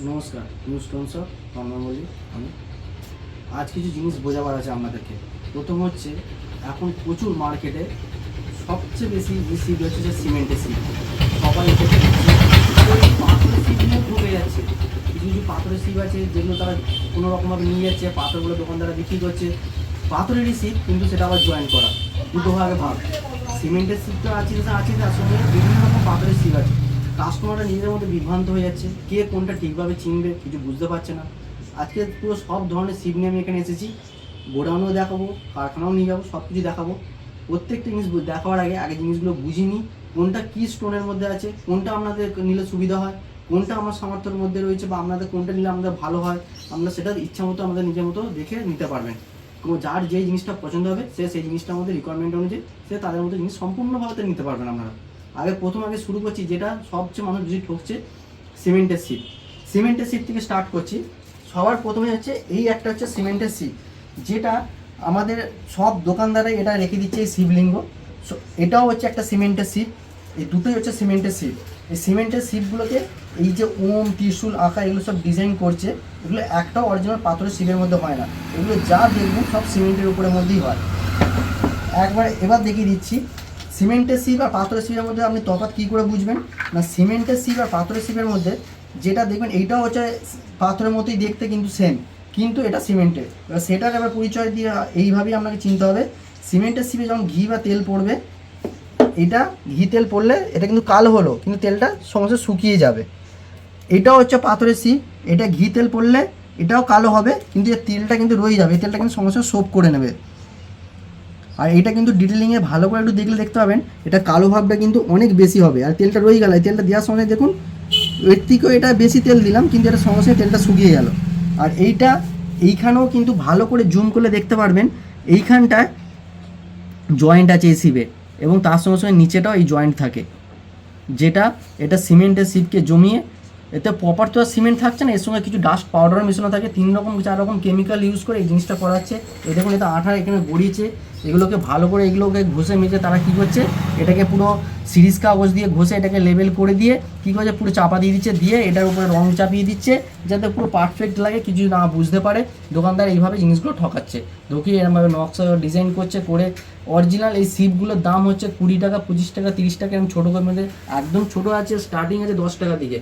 নমস্কার, new Stones of কর্মবলী। আমি আজ কিছু জিনিস বোঝাবার আছে আপনাদেরকে। প্রথম হচ্ছে, এখন প্রচুর মার্কেটে সবচেয়ে বেশি যে সিট হচ্ছে যে সিমেন্টের সিট। সবাই পাথরের সিট নিয়ে ঢুকে যাচ্ছে। কিছু কিছু পাথরের সিট আছে যেগুলো তারা কোনো রকমভাবে নিয়ে যাচ্ছে, পাথরগুলো দোকানদারা বিক্রি করছে। পাথরেরই সিট, কিন্তু সেটা আবার জয়েন করা, দুটো ভাগে ভাগ। সিমেন্টের সিটটা আছে তার সঙ্গে বিভিন্ন রকম পাথরের সিট আছে। কাস্টমাররা নিজেদের মধ্যে বিভ্রান্ত হয়ে যাচ্ছে, কে কোনটা ঠিকভাবে চিনবে কিছু বুঝতে পারছে না। আজকে পুরো সব ধরনের সিপ নিয়ে আমি এখানে এসেছি। গোডাউনও দেখাবো, কারখানাও নিয়ে যাবো, সব কিছু দেখাবো। প্রত্যেকটা জিনিস দেখাবার আগে জিনিসগুলো বুঝিনি, কোনটা কী স্টোনের মধ্যে আছে, কোনটা আপনাদের নিলে সুবিধা হয়, কোনটা আমার সামর্থ্যের মধ্যে রয়েছে, বা আপনাদের কোনটা নিলে আমাদের ভালো হয়, আমরা সেটা ইচ্ছা মতো আমাদের নিজের মতো দেখে নিতে পারবেন। যার যেই জিনিসটা পছন্দ হবে সে সেই জিনিসটার মধ্যে রিকোয়ারমেন্ট অনুযায়ী সে তাদের মধ্যে জিনিস সম্পূর্ণভাবে নিতে পারবেন আপনারা। আগে শুরু করছি, যেটা সবচেয়ে মানুষ বেশি ঠকছে, সিমেন্টের সিট। সিমেন্টের সিট থেকে স্টার্ট করছি। সবার প্রথমে হচ্ছে এই একটা হচ্ছে সিমেন্টের সিট, যেটা আমাদের সব দোকানদারাই এটা রেখে দিচ্ছে এই শিবলিঙ্গ। এটাও হচ্ছে একটা সিমেন্টের সিট। এই দুটোই হচ্ছে সিমেন্টের সিট। এই সিমেন্টের সিটগুলোকে এই যে ওম ত্রিশূল আঁকা এগুলো সব ডিজাইন করছে, এগুলো একটাও অরিজিনাল পাথরের সিটের মধ্যে হয় না। এগুলো যা দেখবেন সব সিমেন্টের উপরের মধ্যেই হয়। এবার দেখিয়ে দিচ্ছি সিমেন্টের সিপ আর পাথরের সিপের মধ্যে আপনি তফাৎ কী করে বুঝবেন না। সিমেন্টের সিপ আর পাথরের সিপের মধ্যে যেটা দেখবেন এইটাও হচ্ছে পাথরের মতোই দেখতে, কিন্তু সেম, কিন্তু এটা সিমেন্টের। এবার সেটার এবার পরিচয় দিয়ে এইভাবেই আপনাকে চিনতে হবে। সিমেন্টের সিপে যখন ঘি বা তেল পড়বে, এটা ঘি তেল পড়লে এটা কিন্তু কালো হলো, কিন্তু তেলটা সমস্ত শুকিয়ে যাবে। এটাও হচ্ছে পাথরের সিপ, এটা ঘি তেল পড়লে এটাও কালো হবে, কিন্তু এর তেলটা কিন্তু রয়ে যাবে, এই তেলটা কিন্তু সমস্ত সোপ করে নেবে। আর এটা কিন্তু ডিটেলিংয়ে ভালো করে একটু দেখলে দেখতে পাবেন, এটা কালো ভাবটা কিন্তু অনেক বেশি হবে, আর তেলটা রয়ে গেল। এই তেলটা দেওয়ার সময় দেখুন এর থেকেও এটা বেশি তেল দিলাম, কিন্তু এটা সমস্যায় তেলটা শুকিয়ে গেল। আর এইখানেও কিন্তু ভালো করে জুম করলে দেখতে পারবেন, এইখানটায় জয়েন্ট আছে এই সিপে, এবং তার সঙ্গে সঙ্গে নিচেটাও এই জয়েন্ট থাকে, যেটা এটা সিমেন্টের সিপকে জমিয়ে, এতে প্রপার তো আর সিমেন্ট থাকছে না, এর সঙ্গে কিছু ডাস্ট পাউডার মেশানো থাকে, 3 রকম কেমিক্যাল ইউজ করে এই জিনিসটা করা হচ্ছে। এই দেখুন, এটা আঠা এখানে গড়িয়েছে, এগুলোকে ভালো করে এগুলোকে ঘষে মেজে তারা কী করছে, এটাকে পুরো সিরিজ কাগজ দিয়ে ঘষে এটাকে লেবেল করে দিয়ে কী করছে, পুরো চাপা দিয়ে দিচ্ছে, দিয়ে এটার উপরে রং চাপিয়ে দিচ্ছে, যাতে পুরো পারফেক্ট লাগে, কিছু না বুঝতে পারে। দোকানদার এইভাবে জিনিসগুলো ঠকাচ্ছে, ঢুকিয়ে এরকমভাবে নকশা ডিজাইন করছে করে। অরিজিনাল এই সিপগুলোর দাম হচ্ছে 20 টাকা, 25 টাকা, 30 টাকা, এরকম ছোটো করে মধ্যে একদম ছোটো আছে, স্টার্টিং আছে 10 টাকা দিকে,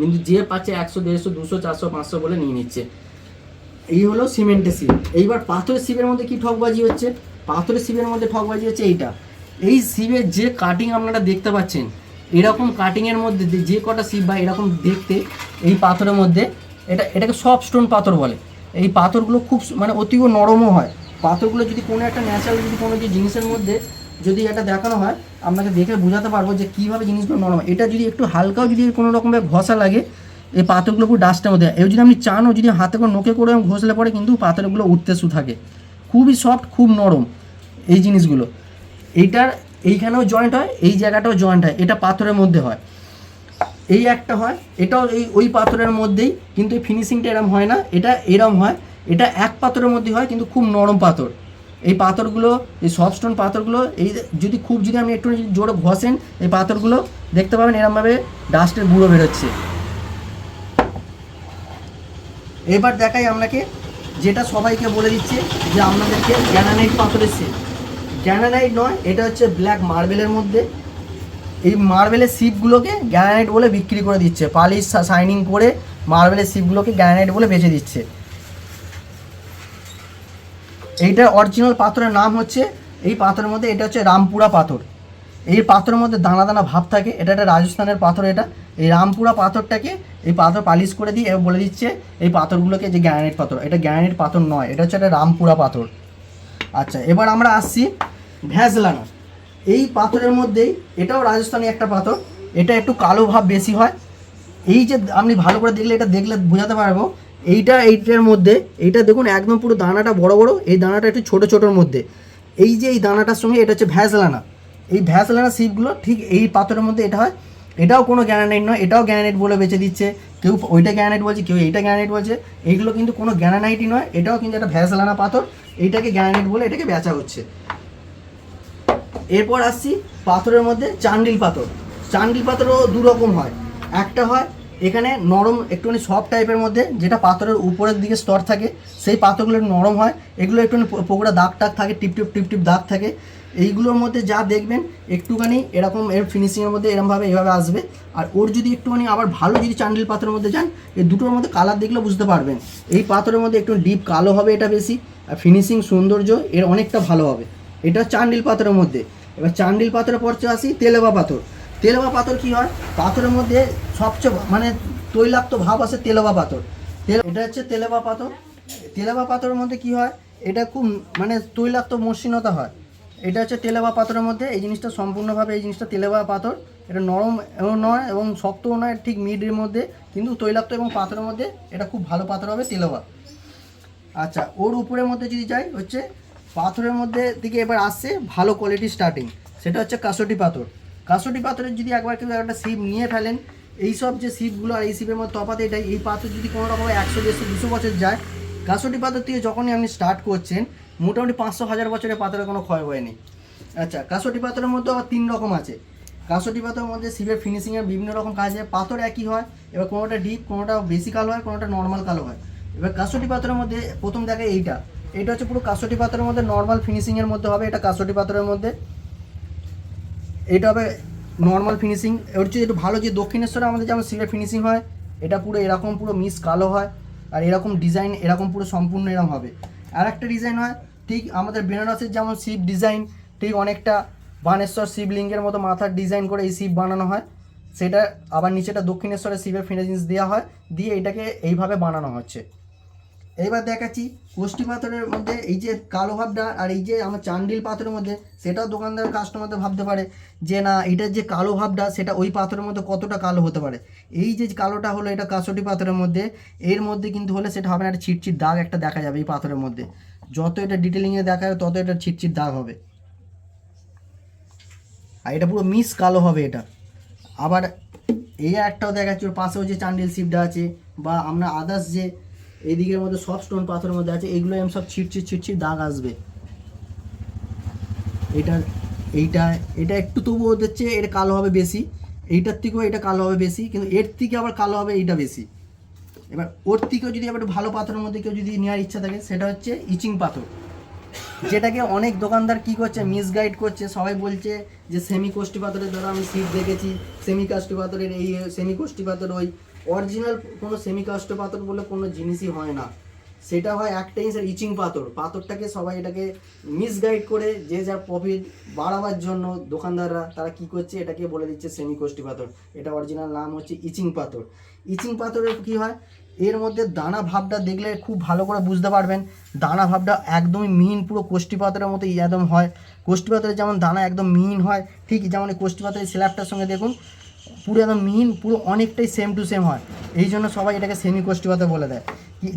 কিন্তু যে পাচ্ছে 100, 150, 200, 400, 500 বলে নিয়ে নিচ্ছে। এই হলো সিমেন্টের সিপ। এইবার পাথরের সিপের মধ্যে কি ঠকবাজি হচ্ছে, পাথরের সিপের মধ্যে ঠকবাজি হচ্ছে এইটা। এই সিপের যে কাটিং আপনারা দেখতে পাচ্ছেন, এরকম কাটিংয়ের মধ্যে যে কটা সিপ বা এরকম দেখতে এই পাথরের মধ্যে, এটাকে সফট স্টোন পাথর বলে। এই পাথরগুলো খুব মানে অতীব নরমও হয়। পাথরগুলো যদি কোনো একটা ন্যাচারাল যদি কোনো যে জিনিসের মধ্যে যদি এটা দেখানো হয়, আপনাকে দেখে বোঝাতে পারবো যে কীভাবে জিনিসগুলো নরম হয়। এটা যদি একটু হালকাও যদি কোনো রকমের ঘষা লাগে, এই পাথরগুলো পুরো ডাস্টের মধ্যে, এও যদি আপনি চানও যদি হাতে করে নোকে করে ঘষলে পরে কিন্তু পাথরগুলো উঠতে থাকে, খুবই সফট, খুব নরম এই জিনিসগুলো। এইখানেও জয়েন্ট হয়, এই জায়গাটাও জয়েন্ট হয়, এটা পাথরের মধ্যে হয়। এই একটা হয়, এটাও ওই পাথরের মধ্যেই, কিন্তু এই ফিনিশিংটা এরম হয় না, এটা এরম হয়। এটা এক পাথরের মধ্যে হয়, কিন্তু খুব নরম পাথর। এই পাথরগুলো, এই সফট স্টোন পাথরগুলো, এই যদি আপনি একটু জোরে ঘষেন, এই পাথরগুলো দেখতে পাবেন এরমভাবে ডাস্টের গুঁড়ো বেরোচ্ছে। এবার দেখাই আপনাকে, যেটা সবাইকে বলে দিচ্ছে যে আপনাদেরকে গ্রানাইট পাথরের সিপ। গ্রানাইট নয়, এটা হচ্ছে ব্ল্যাক মার্বেলের মধ্যে। এই মার্বেলের সিপগুলোকে গ্রানাইট বলে বিক্রি করে দিচ্ছে, পালিশ শাইনিং করে মার্বেলের সিপগুলোকে গ্রানাইট বলে বেচে দিচ্ছে। এইটার অরিজিনাল পাথরের নাম হচ্ছে, এই পাথরের মধ্যে এটা হচ্ছে রামপুরা পাথর। এই পাথরের মধ্যে দানা দানা ভাব থাকে, এটা একটা রাজস্থানের পাথর। এটা এই রামপুরা পাথরটাকে এই পাথর পালিশ করে দিয়ে বলে দিচ্ছে এই পাথরগুলোকে যে গ্রানাইট পাথর। এটা গ্রানাইট পাথর নয়, এটা হচ্ছে একটা রামপুরা পাথর। আচ্ছা, এবার আমরা আসছি ভ্যাজলানা। এই পাথরের মধ্যেই, এটাও রাজস্থানী একটা পাথর, এটা একটু কালো ভাব বেশি হয়। এই যে আপনি ভালো করে দেখলে, এটা দেখলে বোঝাতে পারবো, এইটার মধ্যে এইটা দেখুন একদম পুরো দানাটা বড় বড়, এই দানাটা একটু ছোটো ছোটোর মধ্যে। এই যে এই দানাটার সঙ্গে এটা হচ্ছে ভ্যাজলানা। এই ভ্যাজলানা সিপগুলো ঠিক এই পাথরের মধ্যে এটা হয়। এটাও কোনো গ্রানাইট নয়, এটাও গ্রানাইট বলে বেচে দিচ্ছে, কেউ ওইটা গ্রানাইট বলছে, কেউ এইটা গ্রানাইট বলছে। এইগুলো কিন্তু কোনো গ্রানাইটই নয়, এটাও কিন্তু একটা ভ্যাজলানা পাথর, এইটাকে গ্রানাইট বলে এটাকে বেচা হচ্ছে। এরপর আসছি পাথরের মধ্যে চান্ডিল পাথর। চান্ডিল পাথরও দু রকম হয়, একটা হয় এখানে নরম একটুখানি সফট টাইপের মধ্যে, যেটা পাথরের উপরের দিকে স্তর থাকে সেই পাথরগুলো একটু নরম হয়, এগুলো একটুখানি পোকড়া দাগ টাগ থাকে, টিপ টিপ দাগ থাকে। এইগুলোর মধ্যে যা দেখবেন একটুখানি এরকম এর ফিনিশিংয়ের মধ্যে এরমভাবে এইভাবে আসবে। আর ওর যদি একটুখানি আবার ভালো যদি চান্ডিল পাথরের মধ্যে যান, এই দুটোর মধ্যে কালার দেখলে বুঝতে পারবেন এই পাথরের মধ্যে একটু ডিপ কালো হবে এটা বেশি, আর ফিনিশিং সৌন্দর্য এর অনেকটা ভালো হবে। এটা চান্ডিল পাথরের মধ্যে। এবার চান্ডিল পাথরের পর আসি তেলেবা পাথর। তেলেবা পাথর কী হয়, পাথরের মধ্যে সবচেয়ে মানে তৈলাক্ত ভাব আসে তেলেবা পাথর। এটা হচ্ছে তেলেবা পাথর। তেলেবা পাথরের মধ্যে কি হয়, এটা খুব মানে তৈলাক্ত মসৃণতা হয়। এটা হচ্ছে তেলেবা পাথরের মধ্যে এই জিনিসটা সম্পূর্ণভাবে, এই জিনিসটা তেলেবা পাথর। এটা নরম নয় এবং শক্তও নয়, ঠিক মিডের মধ্যে, কিন্তু তৈলাক্ত এবং পাথরের মধ্যে এটা খুব ভালো পাথর হবে তেলেবা। আচ্ছা, ওর উপরের মধ্যে যদি যাই হচ্ছে পাথরের মধ্যে দিকে এবার আসছে ভালো কোয়ালিটি স্টার্টিং, সেটা হচ্ছে কাসুটি পাথর। কাসুটি পাথরের যদি একবার কেউ একটা শিপ নিয়ে ফেলেন, এইসব যে শিপগুলো আর এই শিপের মধ্যে তফাৎ এটাই, এই পাথর যদি কোনো রকম 100, 150, 200 বছর যায়, কাসুটি পাথর থেকে যখনই আপনি স্টার্ট করছেন মোটামুটি 500, 1000 বছরের পাথরের কোনো ক্ষয় হয়নি। আচ্ছা, কাসুটি পাথরের মধ্যে আবার 3 রকম আছে। কাসুটি পাথরের মধ্যে শিপের ফিনিশিংয়ের বিভিন্ন রকম কাজ হয়। পাথর একই হয়, এবার কোনোটা ডিপ, কোনোটা বেশি কালো হয়, কোনোটা নর্মাল কালো হয়। এবার কাসুটি পাথরের মধ্যে প্রথম দেখে এইটা হচ্ছে পুরো কাসুটি পাথরের মধ্যে নর্মাল ফিনিশিংয়ের মধ্যে হবে। এটা কাসুটি পাথরের মধ্যে এটা হবে নর্মাল ফিনিশিং। এর হচ্ছে একটু ভালো যে দক্ষিণেশ্বরে আমাদের যেমন শিপের ফিনিশিং হয়, এটা পুরো এরকম পুরো মিস কালো হয়, আর এরকম ডিজাইন এরকম পুরো সম্পূর্ণ এরকম হবে। আর একটা ডিজাইন হয় ঠিক আমাদের বেনারসের যেমন শিব ডিজাইন, ঠিক অনেকটা বানেশ্বর শিবলিঙ্গের মতো মাথার ডিজাইন করে এই শিব বানানো হয়, সেটা আবার নিচেটা দক্ষিণেশ্বরের শিবের ফিনিশিং দেওয়া হয়, দিয়ে এটাকে এইভাবে বানানো হচ্ছে। এইবার দেখাচ্ছি কোষ্ঠী পাথরের মধ্যে এই যে কালো ভাবটা, আর এই যে আমার চান্ডিল পাথরের মধ্যে, সেটাও দোকানদার কাস্টমারদের ভাবতে পারে যে না এটার যে কালো ভাবটা সেটা ওই পাথরের মধ্যে কতটা কালো হতে পারে। এই যে কালোটা হলো এটা কাসুটি পাথরের মধ্যে, এর মধ্যে কিন্তু হলে সেটা হবে না, একটা ছিটছিট দাগ একটা দেখা যাবে এই পাথরের মধ্যে। যত এটা ডিটেলিংয়ে দেখা যাবে তত এটা ছিটছিট দাগ হবে, আর এটা পুরো মিস কালো হবে এটা। আবার এই একটাও দেখাচ্ছি, ওর পাশেও যে চান্ডিল শিবটা আছে বা আমরা আদার্স যে এই দিকের মধ্যে সব স্টোন পাথরের মধ্যে আছে, এইগুলো এমন সব ছিটছিট দাগ আসবে। এইটা একটু তবু হচ্ছে এটা কালো হবে বেশি, এইটার থেকেও এটা কালো হবে বেশি, কিন্তু এর থেকে আবার কালো হবে এইটা বেশি। এবার ওর থেকেও যদি আবার ভালো পাথরের মধ্যে কেউ যদি নেওয়ার ইচ্ছা থাকে, সেটা হচ্ছে ইচিং পাথর, যেটাকে অনেক দোকানদার কি করছে মিসগাইড করছে। সবাই বলছে যে সেমি কোষ্ঠী পাথরের দ্বারা আমি শিপ দেখেছি, সেমি কাষ্টি পাথরের এই সেমি কোষ্ঠী পাথর, ওই অরিজিনাল কোনো সেমি কাষ্টি পাথর বলে কোনো জিনিসই হয় না। সেটা হয় একটাই ইচিং পাথর। পাথরটাকে সবাই এটাকে মিসগাইড করে যে যার প্রফিট বাড়াবার জন্য দোকানদাররা তারা কি করছে, এটাকে বলে দিচ্ছে সেমি কোষ্ঠী পাথর। এটা অরিজিনাল নাম হচ্ছে ইচিং পাথর। ইচিং পাথরের কি হয়, এর মধ্যে দানা ভাবটা দেখলে খুব ভালো করে বুঝতে পারবেন। দানা ভাবটা একদমই মিহিন, পুরো কোষ্ঠী পাথরের মতো একদম হয়। কোষ্ঠী পাথরের যেমন দানা একদম মিহিন হয়, ঠিক যেমন এই কোষ্ঠী পাথরের স্ল্যাবটার সঙ্গে দেখুন পুরো একদম মিহিন, পুরো অনেকটাই সেম টু সেম হয়। এই জন্য সবাই এটাকে সেমি কোষ্ঠী পাথর বলে দেয়।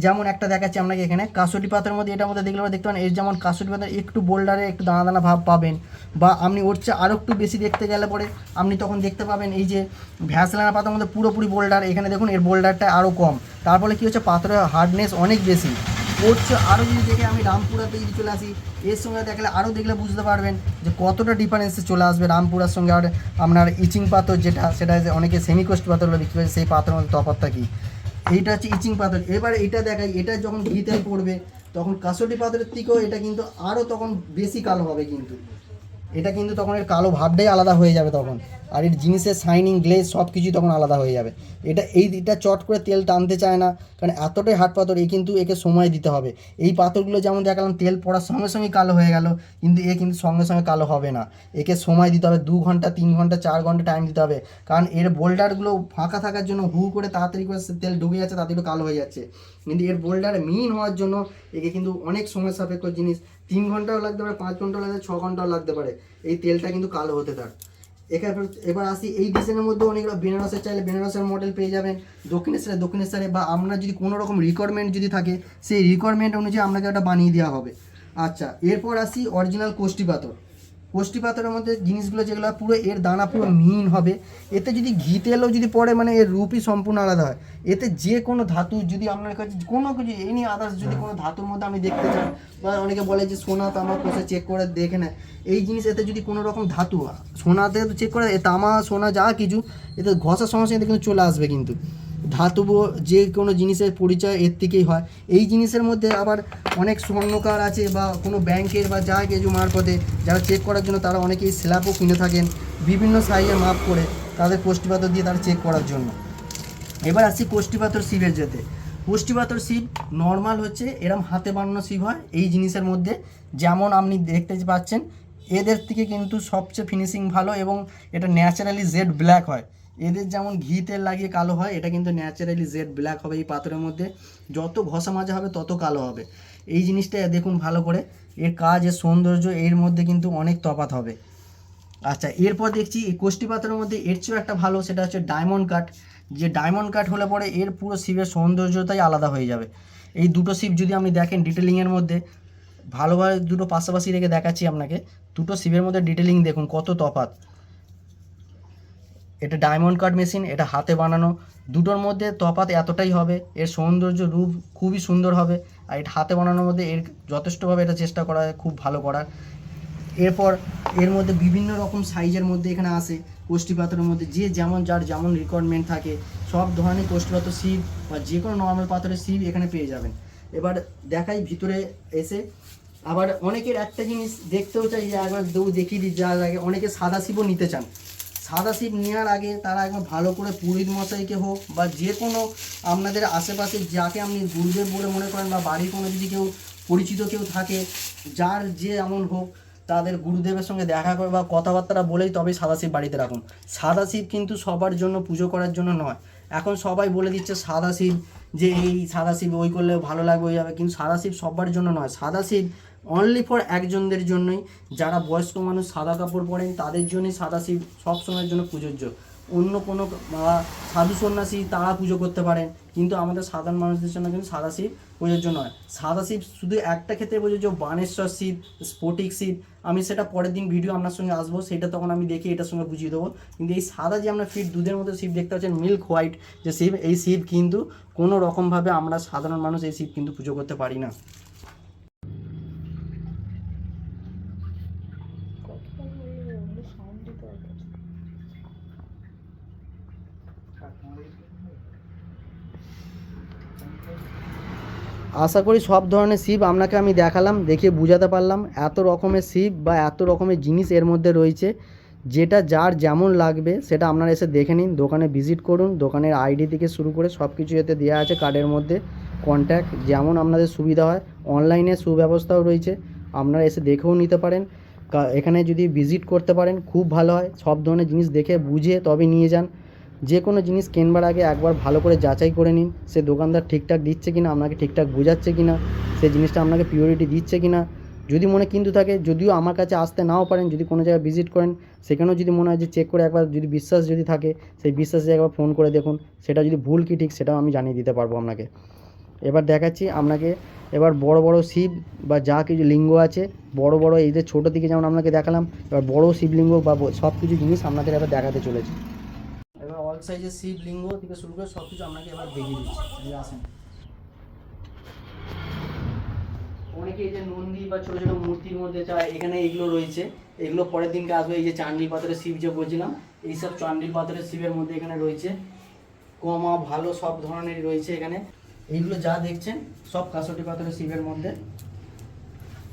যেমন একটা দেখাচ্ছি আপনাকে এখানে কাসুটি পাথরের মধ্যে, এটার মধ্যে দেখতে পারেন এর যেমন কাসুটি পাথর একটু বোল্ডারে একটু দানা দানা ভাব পাবেন, বা আপনি ওর চেয়ে আরও একটু বেশি দেখতে গেলে পরে আপনি তখন দেখতে পাবেন এই যে ভ্যাসলানা পাথরের মধ্যে পুরোপুরি বোল্ডার, এখানে দেখুন এর বোল্ডারটা আরও কম। তার ফলে কী হচ্ছে, পাথরের হার্ডনেস অনেক বেশি। ওর চেয়ে আরও যদি দেখে আমি রামপুরাতে যদি চলে আসি, এর সঙ্গে দেখলে আরও দেখলে বুঝতে পারবেন যে কতটা ডিফারেন্সে চলে আসবে রামপুরার সঙ্গে। আর আপনার ইচিং পাথর যেটা, সেটা অনেকে সেমি কোষ্ঠী পাথর বলে বিক্রি করে, সেই পাথরের মধ্যে তফাৎটা কী। এইটা হচ্ছে ইচিং পাথর। এবার এইটা দেখাই, এটা যখন ঘিতে পড়বে তখন কাসুটি পাথরের থেকেও এটা কিন্তু আরও তখন বেশি কালো হবে, কিন্তু এটা কিন্তু তখন এর কালো ভাবটাই আলাদা হয়ে যাবে তখন, আর এর জিনিসের শাইনিং গ্লেজ সব কিছুই তখন আলাদা হয়ে যাবে। এটা চট করে তেল টানতে চায় না, কারণ এতটাই হার্ড পাথর। কিন্তু একে সময় দিতে হবে। এই পাথরগুলো যেমন দেখালাম তেল পড়ার সঙ্গে সঙ্গে কালো হয়ে গেল, কিন্তু কিন্তু সঙ্গে সঙ্গে কালো হবে না। একে সময় দিতে হবে, 2 ঘন্টা 3 ঘন্টা 4 ঘন্টা টাইম দিতে হবে, কারণ এর বোল্ডারগুলো ফাঁকা থাকার জন্য হু করে তাড়াতাড়ি করে তেল ডুবে যাচ্ছে, তাড়াতাড়ি কালো হয়ে যাচ্ছে। কিন্তু এর বোল্ডার মিন হওয়ার জন্য একে কিন্তু অনেক সময় সাপেক্ষ জিনিস, 3 ঘন্টাও লাগতে পারে, 5 ঘন্টাও লাগতে পারে, 6 ঘন্টাও লাগতে পারে এই তেলটা কিন্তু কালো হতে তার। এবার আসি এই ডিজাইনের মধ্যে অনেকগুলো বেনারসের চাইলে বেনারসের মডেল পেয়ে যাবেন, দক্ষিণেশ্বরে বা আপনার যদি কোনো রকম রিকোয়ারমেন্ট যদি থাকে, সেই রিকোয়ারমেন্ট অনুযায়ী আপনাকে ওটা বানিয়ে দেওয়া হবে। আচ্ছা, এরপর আসি অরিজিনাল কোষ্ঠী পাথর। কোষ্ঠী পাথরের মধ্যে জিনিসগুলো যেগুলো পুরো এর দানা পুরো মিহিন হবে, এতে যদি ঘি তেলও যদি পড়ে মানে এর রূপই সম্পূর্ণ আলাদা হয়। এতে যে কোনো ধাতু যদি আপনার কাছে কোনো কিছু এনি আদার্স যদি কোনো ধাতুর মধ্যে আপনি দেখতে চান, বা অনেকে বলে যে সোনা তামা কোষে চেক করে দেখে নেয়, এই জিনিস এতে যদি কোনো রকম ধাতু সোনাতে চেক করে তামা সোনা যা কিছু এতে ঘষার সমস্যা এতে কিন্তু চলে আসবে কিন্তু। ধাতব যে কোনো জিনিসের পরিচয় এর থেকেই হয়। এই জিনিসের মধ্যে আবার অনেক স্বর্ণকার আছে বা কোনো ব্যাংকের বা যা কিছু মারফতে যারা চেক করার জন্য তারা অনেকেই স্ল্যাবও কিনে থাকেন বিভিন্ন সাইজে মাপ করে তাদের কোষ্ঠী পাথর দিয়ে তারা চেক করার জন্য। এবার আসছি কোষ্ঠী পাথর শিবের যেতে। কোষ্ঠী পাথর শিব নর্মাল হচ্ছে এরম হাতে বানানো শিব হয় এই জিনিসের মধ্যে, যেমন আপনি দেখতে পাচ্ছেন এদের থেকে কিন্তু সবচেয়ে ফিনিশিং ভালো এবং এটা ন্যাচারালি জেড ব্ল্যাক হয়। এদের যেমন ঘি তেল লাগিয়ে কালো হয়, এটা কিন্তু ন্যাচারালি জেড ব্ল্যাক হবে এই পাথরের মধ্যে। যত ঘষা মাজা হবে তত কালো হবে। এই জিনিসটা দেখুন ভালো করে, এর কাজ এর সৌন্দর্য এর মধ্যে কিন্তু অনেক তফাৎ হবে। আচ্ছা, এরপর দেখছি এই কোষ্ঠী পাথরের মধ্যে এর চেয়েও একটা ভালো, সেটা হচ্ছে ডায়মন্ড কাট। যে ডায়মন্ড কাট হলে পরে এর পুরো শিবের সৌন্দর্যটাই আলাদা হয়ে যাবে। এই দুটো শিব যদি আপনি দেখেন ডিটেলিংয়ের মধ্যে, ভালোভাবে দুটো পাশাপাশি রেখে দেখাচ্ছি আপনাকে, দুটো শিবের মধ্যে ডিটেলিং দেখুন কত তফাৎ। এটা ডায়মন্ড কাট মেশিন, এটা হাতে বানানো, দুটোর মধ্যে তফাৎ এতটাই হবে, এর সৌন্দর্য রূপ খুবই সুন্দর হবে। আর এটা হাতে বানানোর মধ্যে এর যথেষ্টভাবে এটা চেষ্টা করা হয় খুব ভালো করার। এরপর এর মধ্যে বিভিন্ন রকম সাইজের মধ্যে এখানে আসে কোষ্ঠী পাথরের মধ্যে, যে যেমন যার যেমন রিকোয়ারমেন্ট থাকে সব ধরনের কোষ্ঠী পাথর শিব বা যে কোনো নর্মাল পাথরের শিব এখানে পেয়ে যাবেন। এবার দেখাই ভিতরে এসে। আবার অনেকের একটা জিনিস দেখতেও চাই যে একবার দেখিয়ে দিই যার আগে, অনেকে সাদা শিবও নিতে চান। সাদা শিব নেওয়ার আগে তারা একবার ভালো করে পুরোহিত মশাইকে হোক বা যে কোনো আপনাদের আশেপাশে যাকে আপনি গুরুদেব বলে মনে করেন বা বাড়ির কোনো যদি কেউ পরিচিত কেউ থাকে, যার যে এমন হোক, তাদের গুরুদেবের সঙ্গে দেখা করে বা কথাবার্তা বলেই তবেই সাদা শিব বাড়িতে রাখুন। সাদা শিব কিন্তু সবার জন্য পুজো করার জন্য নয়। এখন সবাই বলে দিচ্ছে সাদা শিব, যে এই সাদা শিব ওই করলে ভালো লাগবে ওই যাবে, কিন্তু সাদা শিব সবার জন্য নয়। সাদা শিব অনলি ফর একজনদের জন্যই, যারা বয়স্ক মানুষ সাদা কাপড় পরেন তাদের জন্যই সাদা শিব সব সময়ের জন্য প্রযোজ্য। অন্য কোনো সাধু সন্ন্যাসী তারা পুজো করতে পারেন, কিন্তু আমাদের সাধারণ মানুষদের জন্য কিন্তু সাদা শিব প্রযোজ্য নয়। সাদা শিব শুধু একটা ক্ষেত্রে প্রযোজ্য, বানেশ্বর শিব, স্ফটিক শিব। আমি সেটা পরের দিন ভিডিও আপনার সঙ্গে আসবো, সেটা তখন আমি দেখি এটার সঙ্গে বুঝিয়ে দেবো। কিন্তু এই সাদা যে আমরা ফিট দুধের মধ্যে শিব দেখতে পাচ্ছেন, মিল্ক হোয়াইট যে শিব, এই শিব কিন্তু কোনো রকমভাবে আমরা সাধারণ মানুষ এই শিব কিন্তু পুজো করতে পারি না। আশা করি সব ধরনের শিব আপনাকে আমি দেখালাম, দেখিয়ে বুঝাতে পারলাম। এত রকমের শিব বা এত রকমের জিনিস এর মধ্যে রয়েছে, যেটা যার যেমন লাগবে সেটা আপনারা এসে দেখে নিন, দোকানে ভিজিট করুন। দোকানের আইডি থেকে শুরু করে সব কিছু এতে দেওয়া আছে কার্ডের মধ্যে, কন্ট্যাক্ট যেমন আপনাদের সুবিধা হয়। অনলাইনে সুব্যবস্থাও রয়েছে, আপনারা এসে দেখেও নিতে পারেন। এখানে যদি ভিজিট করতে পারেন খুব ভালো হয়। সব ধরনের জিনিস দেখে বুঝে তবে নিয়ে যান। যে কোনো জিনিস কেনবার আগে একবার ভালো করে যাচাই করে নিন, সে দোকানদার ঠিকঠাক দিচ্ছে কিনা, আপনাকে ঠিকঠাক বোঝাচ্ছে কিনা, সে জিনিসটা আপনাকে পিওরিটি দিচ্ছে কিনা। যদি মনে কিন্তু থাকে, যদিও আমার কাছে আসতে নাও পারেন, যদি কোনো জায়গায় ভিজিট করেন সেখানেও যদি মনে হয় যে চেক করে একবার যদি বিশ্বাস যদি থাকে, সেই বিশ্বাসে একবার ফোন করে দেখুন, সেটা যদি ভুল কি ঠিক সেটাও আমি জানিয়ে দিতে পারবো আপনাকে। এবার দেখাচ্ছি আপনাকে, এবার বড় বড় শিব বা যা কিছু লিঙ্গ আছে, বড় বড় এই যে ছোটো দিকে যেমন আপনাকে দেখালাম, এবার বড় শিবলিঙ্গ বা সব কিছু জিনিস আপনাদের এবার দেখাতে চলেছে। এবার অল সাইজের শিবলিঙ্গ থেকে শুরু করে সব কিছু আপনাকে এবার দেখিয়ে দিচ্ছি, আসেন। অনেকে এই যে নন্দী বা ছোটো ছোটো মূর্তির মধ্যে চায়, এখানে এগুলো রয়েছে, এগুলো পরের দিনকে আসবে। এই যে চান্ডিল পাথরের শিব যে বলছিলাম, এইসব চান্ডিল পাথরের শিবের মধ্যে এখানে রয়েছে, কমা ভালো সব ধরনেরই রয়েছে এখানে। এইগুলো যা দেখছেন সব কাসটি পাথরের শিবের মধ্যে,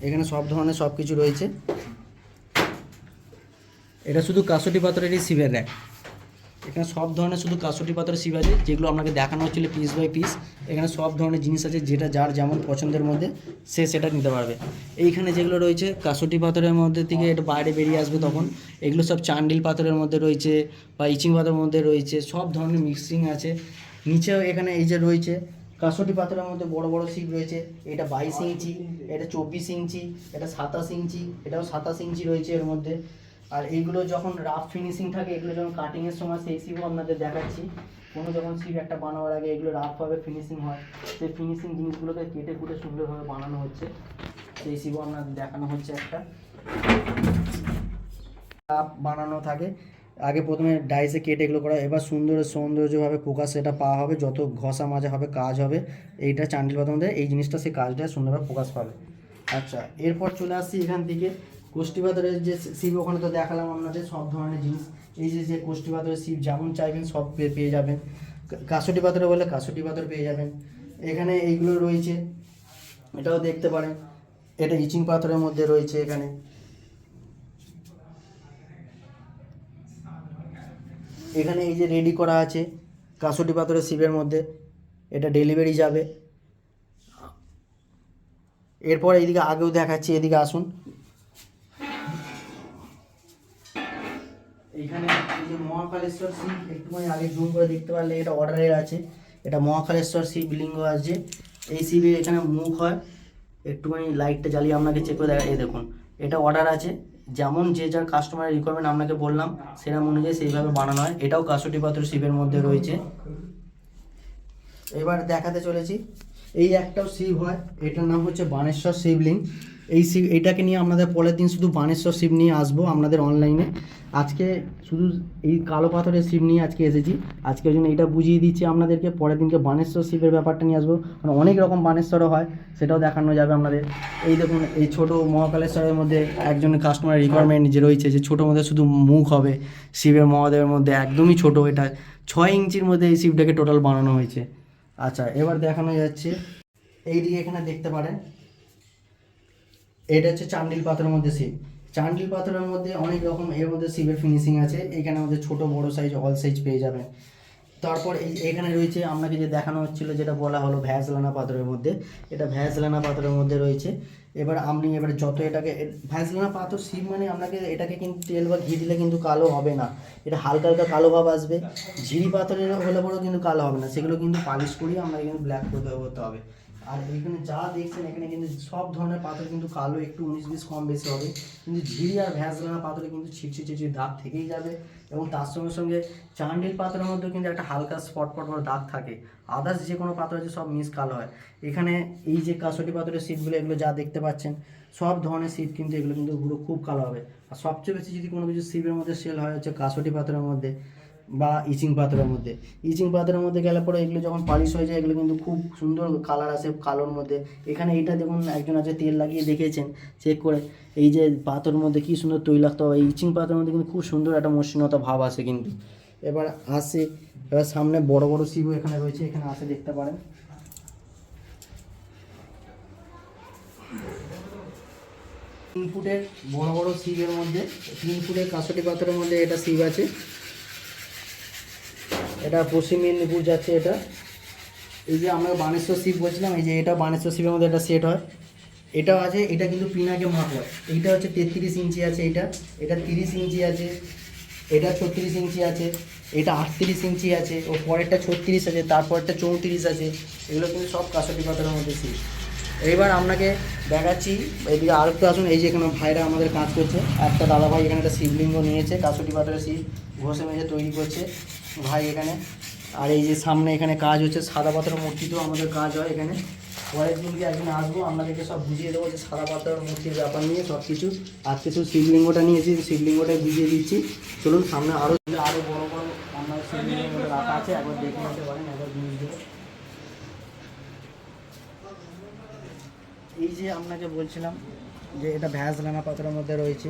এখানে সব ধরনের সব কিছু রয়েছে। এটা শুধু কাসটি পাথরেরই শিবের র্যাক, এখানে সব ধরনের শুধু কাসটি পাথরের শিব আছে, যেগুলো আপনাকে দেখানো হচ্ছিল পিস বাই পিস। এখানে সব ধরনের জিনিস আছে, যেটা যার যেমন পছন্দের মধ্যে সে সেটা নিতে পারবে। এইখানে যেগুলো রয়েছে কাসটি পাথরের মধ্যে থেকে এটা বাইরে বেরিয়ে আসবে তখন, এগুলো সব চান্ডিল পাথরের মধ্যে রয়েছে বা ইচিং পাথরের মধ্যে রয়েছে, সব ধরনের মিক্সিং আছে। নিচেও এখানে এই যে রয়েছে কাসটি পাথরের মধ্যে বড় বড় শিব রয়েছে, এটা 22 ইঞ্চি, এটা 24 ইঞ্চি, এটা 27 ইঞ্চি, এটাও 27 ইঞ্চি রয়েছে এর মধ্যে। আর এইগুলো যখন রাফ ফিনিশিং থাকে, এগুলো যখন কাটিংয়ের সময় সেই শিবও আপনাদের দেখাচ্ছি। কোনো যখন শিব একটা বানাবার আগে এগুলো রাফভাবে ফিনিশিং হয়, সেই ফিনিশিং জিনিসগুলোকে কেটে কুটে সুন্দরভাবে বানানো হচ্ছে, সেই শিবও আপনাদের দেখানো হচ্ছে। একটা রাফ বানানো থাকে, আগে প্রথমে ডাইসে কেটে এগুলো করা, এবার সৌন্দর্যভাবে প্রকাশ সেটা পাওয়া হবে, যত ঘষা মাজা হবে কাজ হবে এইটা চান্ডিল পাথরের মধ্যে, এই জিনিসটা সেই কাজটা সুন্দরভাবে প্রকাশ পাবে। আচ্ছা, এরপর চলে আসছি এখান থেকে কোষ্ঠী পাথরের যে শিব, ওখানে তো দেখালাম আপনাদের সব ধরনের জিনিস। এই যে কোষ্ঠী পাথরের শিব যেমন চাইবেন সব পেয়ে যাবেন। কাসুটি পাথরে বলে কাসুটি পাথর পেয়ে যাবেন। এখানে এইগুলো রয়েছে, এটাও দেখতে পারেন, এটা ইচিং পাথরের মধ্যে রয়েছে। এখানে এখানে এই যে রেডি করা আছে কাসুটি পাথরের শিবের মধ্যে, এটা ডেলিভারি যাবে। এরপর এইদিকে আগেও দেখাচ্ছি, এদিকে আসুন। এইখানে এই যে মহাকালেশ্বর শিব, একটুখানি আগে জুম করে দেখতে পারলে এটা অর্ডারের আছে। এটা মহাকালেশ্বর শিবলিঙ্গ আছে। এই শিবে এখানে মুখ হয়, একটুখানি লাইটটা জ্বালিয়ে আপনাকে চেক করে দেখা। এই দেখুন, এটা অর্ডার আছে, যেমন যে যার কাস্টমারের রিকোয়ারমেন্ট আপনাকে বললাম সেরকম অনুযায়ী সেইভাবে বানানো হয়। এটাও কাসুটি পাথর শিবের মধ্যে রয়েছে। এবার দেখাতে চলেছি, এই একটাও শিব হয়, এটার নাম হচ্ছে বানেশ্বর শিবলিঙ্গ। এই শিব, এইটাকে নিয়ে আপনাদের পরের দিন শুধু বানেশ্বর শিব নিয়ে আসবো আপনাদের অনলাইনে। আজকে শুধু এই কালো পাথরের শিব নিয়ে আজকে এসেছি। আজকে ওই জন্য এইটা বুঝিয়ে দিচ্ছি আপনাদেরকে, পরের দিনকে বানেশ্বর শিবের ব্যাপারটা নিয়ে আসবো। মানে অনেক রকম বানেশ্বরও হয়, সেটাও দেখানো যাবে আপনাদের। এই দেখুন, এই ছোটো মহাকালেশ্বরের মধ্যে একজন কাস্টমার রিকোয়ারমেন্ট যে রয়েছে, যে ছোটোর মধ্যে শুধু মুখ হবে শিবের মহাদেবের মধ্যে, একদমই ছোটো। এটা 6 ইঞ্চির মধ্যে এই শিবটাকে টোটাল বানানো হয়েছে। আচ্ছা, এবার দেখানো যাচ্ছে এইদিকে, এখানে দেখতে পারেন, এটা হচ্ছে চান্ডিল পাথরের মধ্যে শিব। চান্ডিল পাথরের মধ্যে অনেক রকম এর মধ্যে শিবের ফিনিশিং আছে। এখানে আমাদের ছোট বড় সাইজ অল সাইজ পেয়ে যাবেন। তারপর এখানে রয়েছে আপনাকে যে দেখানো হচ্ছিল, যেটা বলা হলো ভ্যাসলানা পাথরের মধ্যে, এটা ভ্যাসলানা পাথরের মধ্যে রয়েছে। এবার আপনি যত এটাকে ভ্যাসলানা পাথর শিব মানে আপনাকে এটাকে কিন্তু তেল বা ঘি দিলে কিন্তু কালো হবে না, এটা হালকা হালকা কালো ভাব আসবে। ঝিরি পাথরের হলে পরেও কিন্তু কালো হবে না, সেগুলো কিন্তু পালিশ করিয়ে আপনাকে কিন্তু ব্ল্যাক করতে হবে। আর এখানে যা দেখছেন, এখানে কিন্তু সব ধরনের পাথর কিন্তু কালো, একটু 19-20 কম বেশি হবে, কিন্তু ঝিরি আর ভ্যাসলানা পাথরে কিন্তু ছিটছি দাগ থেকেই যাবে। এবং তার সঙ্গে সঙ্গে চান্ডিল পাথরের মধ্যেও কিন্তু একটা হালকা স্পট দাগ থাকে। আদার্স যে কোনো পাথর আছে সব মিস কালো হয়। এখানে এই যে কাসুটি পাথরের সিটগুলো, এগুলো যা দেখতে পাচ্ছেন সব ধরনের সিট কিন্তু এগুলো কিন্তু পুরো খুব কালো হবে। আর সবচেয়ে বেশি যদি কোনো কিছু শিবের মধ্যে সেল হয় হচ্ছে কাসুটি পাথরের মধ্যে বা ইচিং পাথরের মধ্যে। ইচিং পাথরের মধ্যে গেলে পরে এগুলো যখন পালিশ হয়ে যায়, এগুলো কিন্তু খুব সুন্দর কালার আসে কালোর মধ্যে। এখানে এইটা দেখুন, একজন আছে তেল লাগিয়ে দেখেছেন চেক করে, এই যে পাথরের মধ্যে কী সুন্দর তৈলাক্ত হয়। এই ইচিং পাথরের মধ্যে কিন্তু খুব সুন্দর একটা মসৃণতা ভাব আসে কিন্তু। এবার সামনে বড় বড় শিবও এখানে রয়েছে, এখানে আসে দেখতে পারেন। 3 ফুটের বড় বড় শিবের মধ্যে, 3 ফুটের কাসুটি পাথরের মধ্যে এটা শিব আছে। এটা পশ্চিম মেদিনীপুর যাচ্ছে। এটা এই যে আমরা বানেশ্বর শিব বলছিলাম, এই যে এটা বানেশ্বর শিবের মধ্যে একটা সেট হয়, এটাও আছে। এটা কিন্তু পিনাকে মাপ হয়। এইটা হচ্ছে 33 ইঞ্চি আছে, এটা 30 ইঞ্চি আছে, এটা 36 ইঞ্চি আছে, এটা 38 ইঞ্চি আছে, ও পরেরটা 36 আছে, তারপরটা 34 আছে। এগুলো কিন্তু সব কাসুটি পাথরের মধ্যে শিব। এইবার আপনাকে দেখাচ্ছি, এদিকে আর একটু আসুন। এই যে এখানে ভাইরা আমাদের কাজ করছে, একটা দাদা ভাই এখানে একটা শিবলিঙ্গ নিয়েছে, কাসুটি পাথরের শিব ঘষে মেজে তৈরি করছে ভাই এখানে। আর এই যে সামনে এখানে কাজ হচ্ছে, সাদা পাথরের মূর্তিতেও আমাদের কাজ হয় এখানে। পরের দিনকে একদিন আসবো, আপনাদেরকে সব বুঝিয়ে দেবো যে সাদা পাথরের মূর্তির ব্যাপার নিয়ে সব কিছু। আজকে শুধু শিবলিঙ্গটা নিয়েছি, শিবলিঙ্গটাই বুঝিয়ে দিচ্ছি। চলুন সামনে আরও বড় বড় আমরা শিবলিঙ্গের মধ্যে রাখা আছে, একবার দেখে নিতে পারেন, একবার জিনিস দেবো। এই যে আপনাকে বলছিলাম যে এটা ভ্যাসলানা পাথরের মধ্যে রয়েছে,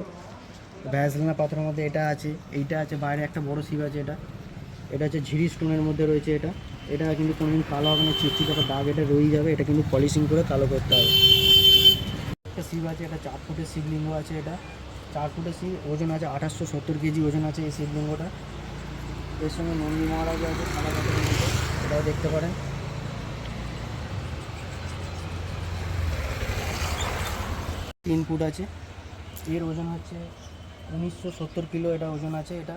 ভ্যাসলানা পাথরের মধ্যে এটা আছে, এইটা আছে, বাইরে একটা বড় শিব আছে। এটা হচ্ছে ঝিরি স্টোনের মধ্যে রয়েছে। এটা কিন্তু কোনোদিন কালো হবে না, চিকচিকে দাগ এটা রয়ে যাবে। এটা কিন্তু পলিশিং করে কালো করতে হবে। একটা শিব আছে, এটা 4 ফুটের শিবলিঙ্গ আছে। এটা 4 ফুটের শিব, ওজন আছে 2870 কেজি ওজন আছে এই শিবলিঙ্গটা। এর সঙ্গে নন্দী মহারাজ আছে সাদা পাথরের মধ্যে, এটাও দেখতে পারেন। 3 ফুট আছে, এর ওজন হচ্ছে 1970 কিলো এটা ওজন আছে। এটা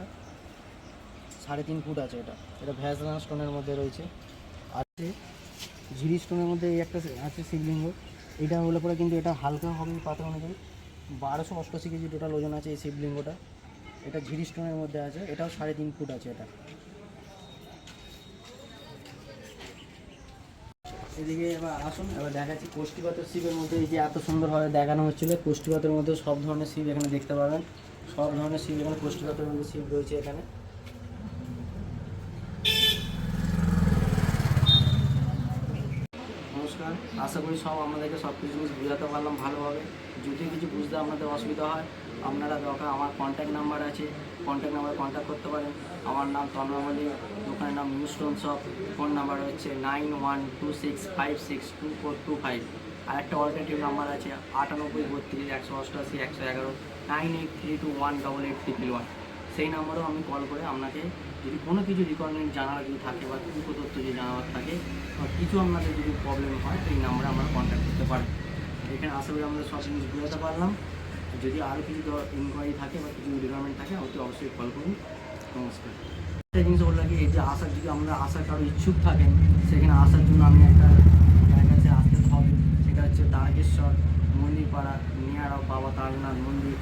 3.5 ফুট আছে। এটা ভ্যাসলানা স্টোনের মধ্যে রয়েছে। আছে ঝিরি স্টোনের মধ্যে এই একটা আছে শিবলিঙ্গ। এটা হলে পরে কিন্তু এটা হালকা হবে পাথর অনুযায়ী। 1288 কেজি টোটাল ওজন আছে এই শিবলিঙ্গটা। এটা ঝিরি স্টোনের মধ্যে আছে, এটাও 3.5 ফুট আছে। এদিকে এবার আসুন, এবার দেখাচ্ছি কোষ্ঠী পাথর শিবের মধ্যে। এই যে এত সুন্দরভাবে দেখানো হচ্ছিল, কোষ্ঠী পাথরের মধ্যে সব ধরনের শিব এখানে দেখতে পাবেন। সব ধরনের শিব এখানে কোষ্ঠী পাথরের মধ্যে শিব রয়েছে এখানে। নমস্কার। নমস্কার। আশা করি আপনাদেরকে সব কিছু জিনিস বোঝাতে পারলাম ভালোভাবে। যদি কিছু বুঝতে আপনাদের অসুবিধা হয়, আপনারা দরকার আমার কন্ট্যাক্ট নাম্বার আছে, কন্ট্যাক্ট নাম্বারে কন্ট্যাক্ট করতে পারেন। আমার নাম তন্ময় মল্লিক, দোকানের নাম new stone shop. Phone number হচ্ছে 9126562425। আর একটা অল্টারনেটিভ নাম্বার আছে 98323188 9832188811। সেই নাম্বারেও আমি কল করে আপনাকে যদি কোনো কিছু রিকোয়ারমেন্ট জানার যদি থাকে বা কিছু তথ্য যদি জানার থাকে বা কিছু আপনাদের যদি প্রবলেম হয় এই নাম্বারে আমরা কন্ট্যাক্ট করতে পারেন। এখানে আশা করি আমাদের সব জিনিস বোঝাতে পারলাম। যদি আরও কিছু ইনকোয়ারি থাকে বা কিছু রিকোয়ারমেন্ট থাকে অতি অবশ্যই কল করুন। নমস্কার। একটা জিনিস বললো কি, এই যে আসার যদি আমরা আসার কারো ইচ্ছুক থাকেন, সেখানে আসার জন্য আমি একটা জায়গাতে আসতে হবে, সেটা হচ্ছে তারকেশ্বর মন্দিরপাড়া, নিয়ার বাবা তারকনাথ মন্দির।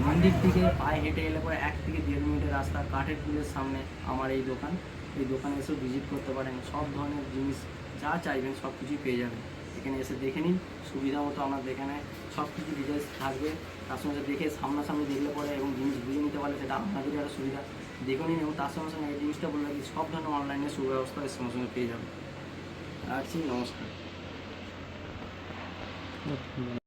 মন্দির থেকে পায়ে হেঁটে এলে পরে 1 থেকে 1.5 মিনিটের রাস্তা, কাঠের পুলের সামনে আমার এই দোকান। এই দোকানে এসেও ভিজিট করতে পারেন। সব ধরনের জিনিস যা চাইবেন সব কিছুই পেয়ে যাবেন। এখানে এসে দেখে নিন, সুবিধা মতো আপনাদের এখানে সব কিছু ডিটেলস থাকবে। তার সঙ্গে দেখে সামনাসামনি দেখলে পরে এবং জিনিস বুঝে নিতে পারলে সেটা আপনাদেরই একটা সুবিধা। দেখে নিন এবং তার সঙ্গে সঙ্গে এই জিনিসটা বললে কি সব ধরনের অনলাইনে সুব্যবস্থা এর সঙ্গে সঙ্গে পেয়ে যাবেন। রাখছি, নমস্কার।